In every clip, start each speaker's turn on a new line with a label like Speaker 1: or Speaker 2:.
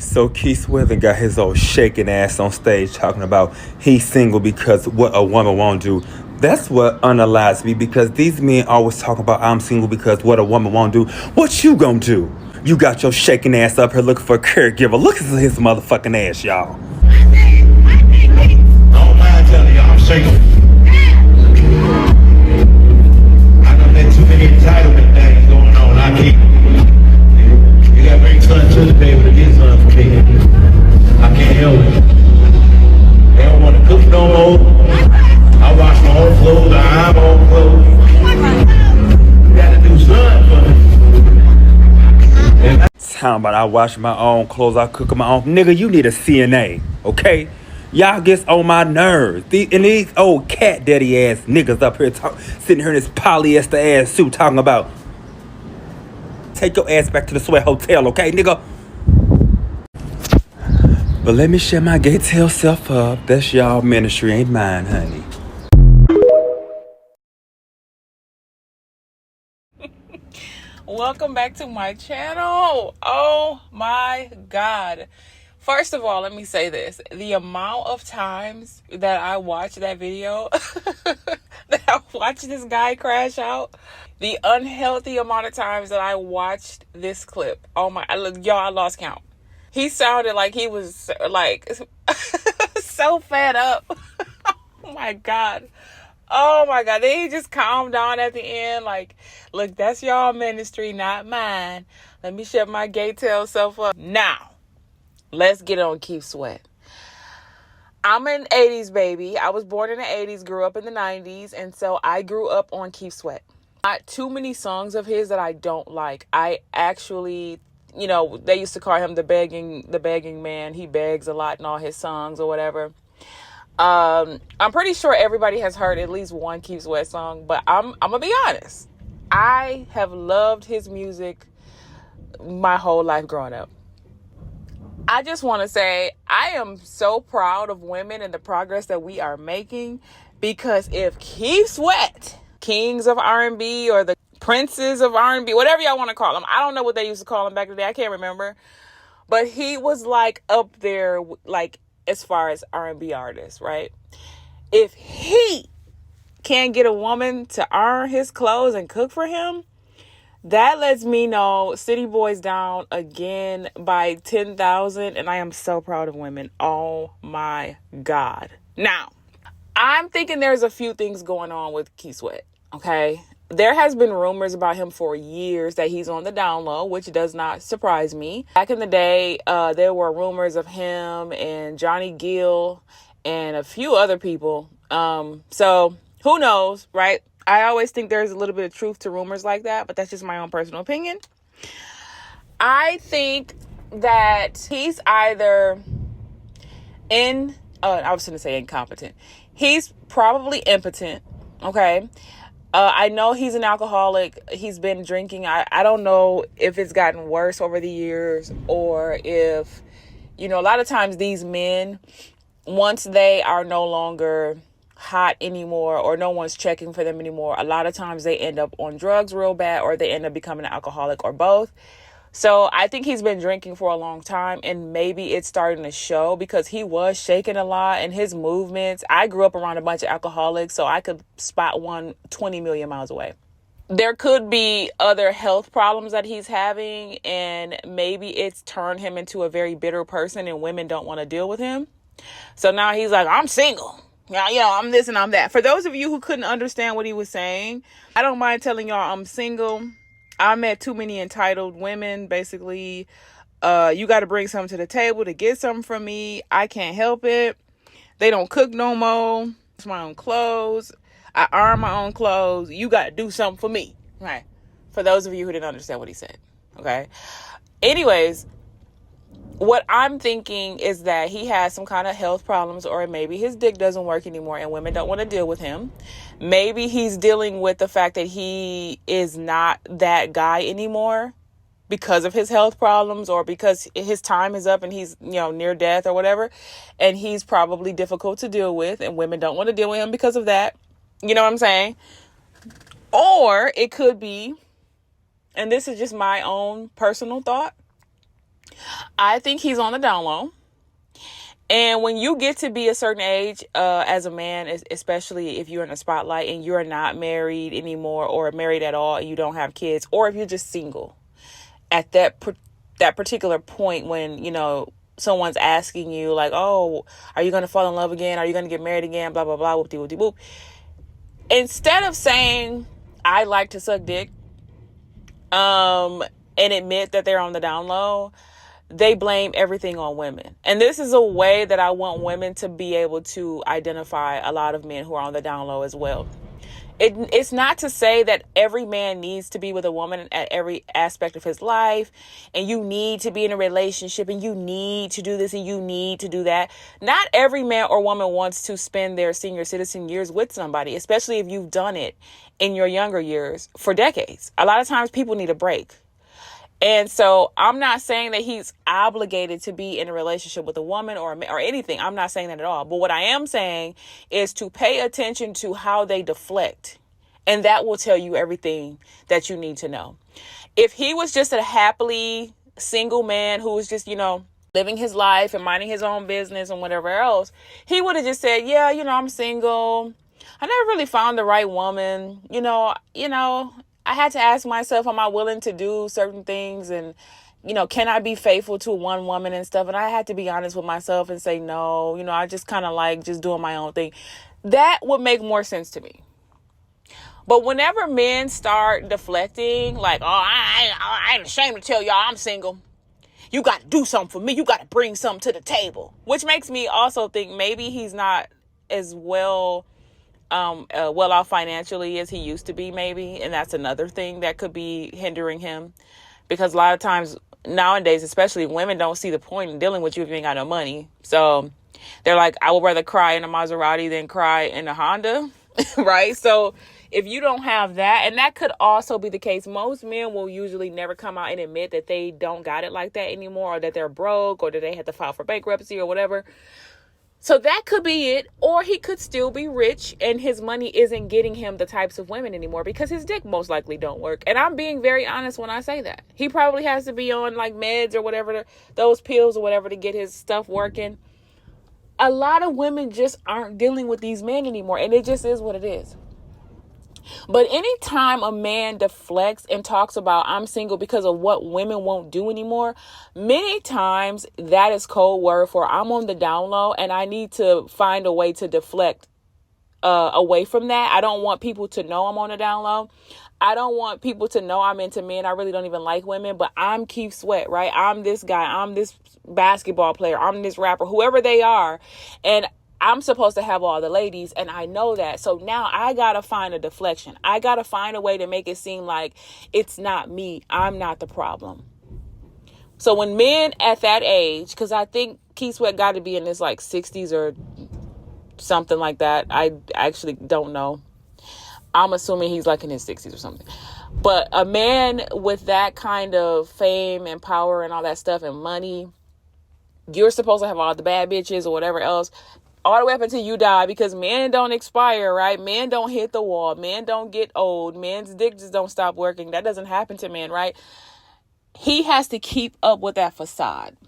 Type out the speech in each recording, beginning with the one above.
Speaker 1: So Keith Sweathing got his old shaking ass on stage talking about he's single because what a woman won't do. That's what unalives me, because these men always talk about I'm single because what a woman won't do. What you gonna do? You got your shaking ass up here looking for a caregiver. Look at his motherfucking ass, y'all.
Speaker 2: I don't mind telling you, I'm single. I done met too many entitlement things going on. I keep. You gotta bring something to the table to get something for me. I can't help it. They don't want to cook no more. I wash my own clothes, I iron my own clothes. You gotta do something for me.
Speaker 1: Talking about I wash my own clothes, I cook my own. Nigga, you need a CNA, okay? Y'all gets on my nerves. These old cat daddy ass niggas up here sitting here in this polyester ass suit talking about take your ass back to the Sweat Hotel, okay, nigga? But let me shut my gay tail self up. That's y'all ministry, ain't mine, honey.
Speaker 3: Welcome back to my channel. Oh my God. First of all, let me say this. The amount of times that I watched that video, that I watched this guy crash out, the unhealthy amount of times that I watched this clip. Oh my, y'all, I lost count. He sounded like he was like so fed up. Oh my God. Oh my God. Then he just calmed down at the end. Like, look, that's y'all ministry, not mine. Let me shut my gay tail self up. Now, let's get on Keith Sweat. I'm an 80s baby. I was born in the 80s, grew up in the 90s. And so I grew up on Keith Sweat. Not too many songs of his that I don't like. I actually, you know, they used to call him the begging man. He begs a lot in all his songs or whatever. I'm pretty sure everybody has heard at least one Keith Sweat song, but I'm gonna be honest. I have loved his music my whole life growing up. I just want to say I am so proud of women and the progress that we are making, because if Keith Sweat, kings of R&B or the princes of R&B, whatever y'all want to call them, I don't know what they used to call him back in the day, I can't remember, but he was like up there, like as far as R&B artists, right? If he can't get a woman to iron his clothes and cook for him, that lets me know City Boys down again by 10,000, and I am so proud of women. Oh my God. Now, I'm thinking there's a few things going on with Keith Sweat, okay? There has been rumors about him for years that he's on the down low, which does not surprise me. Back in the day, there were rumors of him and Johnny Gill and a few other people. So who knows, right? I always think there's a little bit of truth to rumors like that, but that's just my own personal opinion. I think that he's either I was going to say incompetent. He's probably impotent, okay? I know he's an alcoholic. He's been drinking. I don't know if it's gotten worse over the years, or if, you know, a lot of times these men, once they are no longer hot anymore or no one's checking for them anymore, a lot of times they end up on drugs real bad, or they end up becoming an alcoholic, or both. So I think he's been drinking for a long time, and maybe it's starting to show, because he was shaking a lot and his movements. I grew up around a bunch of alcoholics, so I could spot one 20 million miles away. There could be other health problems that he's having, and maybe it's turned him into a very bitter person, and women don't want to deal with him. So now he's like, I'm single. Yeah, you know, I'm this and I'm that. For those of you who couldn't understand what he was saying, I don't mind telling y'all I'm single. I met too many entitled women. Basically, you got to bring something to the table to get something from me. I can't help it. They don't cook no more. It's my own clothes. I iron my own clothes. You got to do something for me. Right. For those of you who didn't understand what he said. Okay. Anyways, what I'm thinking is that he has some kind of health problems, or maybe his dick doesn't work anymore and women don't want to deal with him. Maybe he's dealing with the fact that he is not that guy anymore because of his health problems, or because his time is up and he's, you know, near death or whatever. And he's probably difficult to deal with and women don't want to deal with him because of that. You know what I'm saying? Or it could be, and this is just my own personal thought, I think he's on the down low. And when you get to be a certain age, as a man, especially if you're in the spotlight and you're not married anymore or married at all and you don't have kids, or if you're just single, at that particular point when, someone's asking you like, oh, are you going to fall in love again? Are you going to get married again? Blah, blah, blah, whoop-de-whoop-de-whoop. Instead of saying, I like to suck dick, and admit that they're on the down low, they blame everything on women. And this is a way that I want women to be able to identify a lot of men who are on the down low as well. It's not to say that every man needs to be with a woman at every aspect of his life, and you need to be in a relationship, and you need to do this, and you need to do that. Not every man or woman wants to spend their senior citizen years with somebody, especially if you've done it in your younger years for decades. A lot of times people need a break. And so I'm not saying that he's obligated to be in a relationship with a woman or anything. I'm not saying that at all. But what I am saying is to pay attention to how they deflect. And that will tell you everything that you need to know. If he was just a happily single man who was just, living his life and minding his own business and whatever else, he would have just said, yeah, I'm single. I never really found the right woman. I had to ask myself, am I willing to do certain things? And, can I be faithful to one woman and stuff? And I had to be honest with myself and say, no, I just kind of like just doing my own thing. That would make more sense to me. But whenever men start deflecting, like, oh, I ain't ashamed to tell y'all I'm single. You got to do something for me. You got to bring something to the table, which makes me also think maybe he's not as well off financially as he used to be, maybe. And that's another thing that could be hindering him, because a lot of times nowadays, especially, women don't see the point in dealing with you if you ain't got no money. So they're like, I would rather cry in a Maserati than cry in a Honda. Right? So if you don't have that, and that could also be the case, most men will usually never come out and admit that they don't got it like that anymore, or that they're broke, or that they had to file for bankruptcy or whatever. So that could be it. Or he could still be rich and his money isn't getting him the types of women anymore because his dick most likely don't work. And I'm being very honest when I say that. He probably has to be on like meds or whatever, those pills or whatever, to get his stuff working. A lot of women just aren't dealing with these men anymore, and it just is what it is. But anytime a man deflects and talks about I'm single because of what women won't do anymore, many times that is code word for I'm on the down low and I need to find a way to deflect away from that. I don't want people to know I'm on the down low. I don't want people to know I'm into men. I really don't even like women, but I'm Keith Sweat, right? I'm this guy. I'm this basketball player. I'm this rapper, whoever they are. And I'm supposed to have all the ladies, and I know that. So now I got to find a deflection. I got to find a way to make it seem like it's not me. I'm not the problem. So when men at that age, because I think Keith Sweat got to be in his like 60s or something like that. I actually don't know. I'm assuming he's like in his 60s or something. But a man with that kind of fame and power and all that stuff and money, you're supposed to have all the bad bitches or whatever else all the way up until you die, because men don't expire, right? Men don't hit the wall. Men don't get old. Men's dick just don't stop working. That doesn't happen to men, right? He has to keep up with that facade.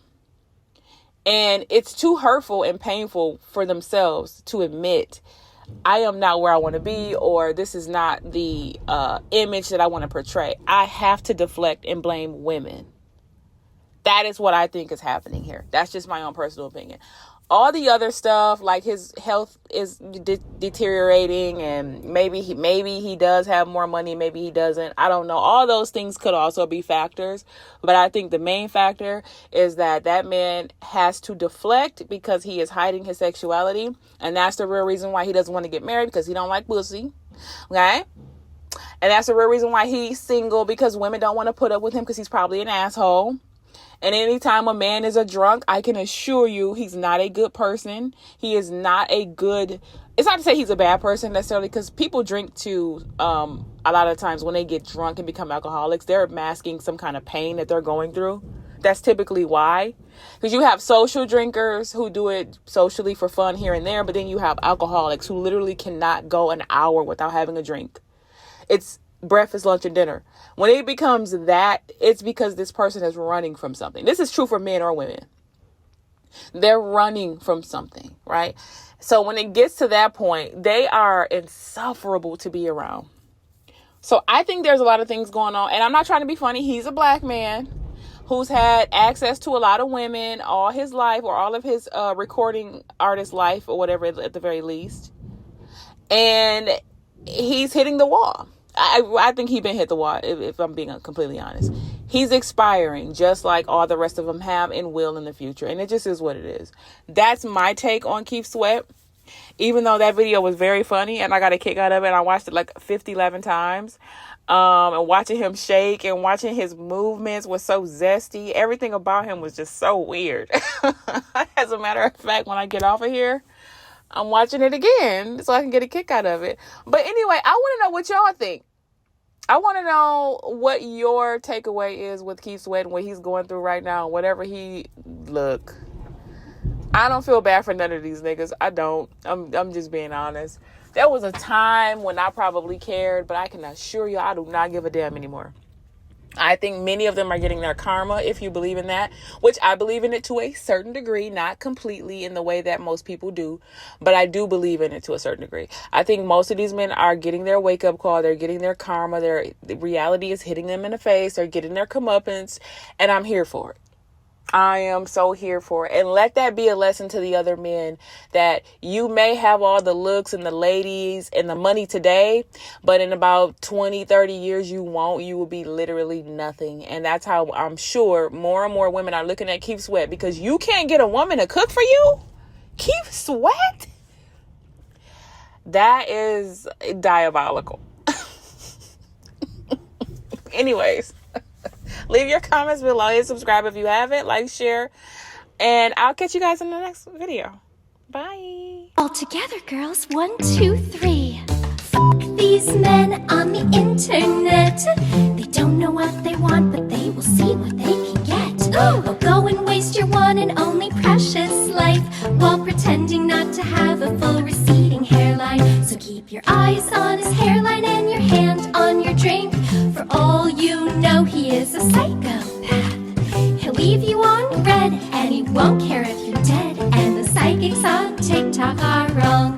Speaker 3: And it's too hurtful and painful for themselves to admit, I am not where I want to be, or this is not the image that I want to portray. I have to deflect and blame women. That is what I think is happening here. That's just my own personal opinion. All the other stuff, like his health is deteriorating, and maybe he does have more money, maybe he doesn't. I don't know. All those things could also be factors. But I think the main factor is that man has to deflect because he is hiding his sexuality. And that's the real reason why he doesn't want to get married, because he don't like pussy. Okay? And that's the real reason why he's single, because women don't want to put up with him because he's probably an asshole. And anytime a man is a drunk, I can assure you he's not a good person. He is not a good... It's not to say he's a bad person necessarily, because people drink too. A lot of times when they get drunk and become alcoholics, they're masking some kind of pain that they're going through. That's typically why. Because you have social drinkers who do it socially for fun here and there, but then you have alcoholics who literally cannot go an hour without having a drink. It's breakfast, lunch, and dinner. When it becomes that, it's because this person is running from something. This is true for men or women. They're running from something, right? So when it gets to that point, they are insufferable to be around. So I think there's a lot of things going on. And I'm not trying to be funny. He's a black man who's had access to a lot of women all his life, or all of his recording artist life, or whatever, at the very least. And he's hitting the wall. I think he's been hit the wall, if I'm being completely honest. He's expiring, just like all the rest of them have and will in the future. And it just is what it is. That's my take on Keith Sweat. Even though that video was very funny and I got a kick out of it, and I watched it like 11 times. And watching him shake and watching his movements was so zesty. Everything about him was just so weird. As a matter of fact, when I get off of here, I'm watching it again so I can get a kick out of it. But anyway, I want to know what y'all think. I want to know what your takeaway is with Keith Sweat and what he's going through right now. Whatever look, I don't feel bad for none of these niggas. I don't. I'm just being honest. There was a time when I probably cared, but I can assure you I do not give a damn anymore. I think many of them are getting their karma, if you believe in that, which I believe in it to a certain degree, not completely in the way that most people do, but I do believe in it to a certain degree. I think most of these men are getting their wake-up call. They're getting their karma. The reality is hitting them in the face. They're getting their comeuppance, and I'm here for it. I am so here for it. And let that be a lesson to the other men, that you may have all the looks and the ladies and the money today, but in about 20, 30 years, you won't. You will be literally nothing. And that's how I'm sure more and more women are looking at Keith Sweat, because you can't get a woman to cook for you. Keith Sweat? That is diabolical. Anyways. Leave your comments below and subscribe if you haven't. Like, share, and I'll catch you guys in the next video. Bye.
Speaker 4: All together, girls. 1, 2, 3. Fuck these men on the internet. They don't know what they want, but they will see what they can get. Oh, go and waste your one and only precious life while pretending not to have a full receding hairline. So keep your eyes on his hairline and your hand on your drink. For all you know, he is a psychopath. He'll leave you on red, and he won't care if you're dead. And the psychics on TikTok are wrong.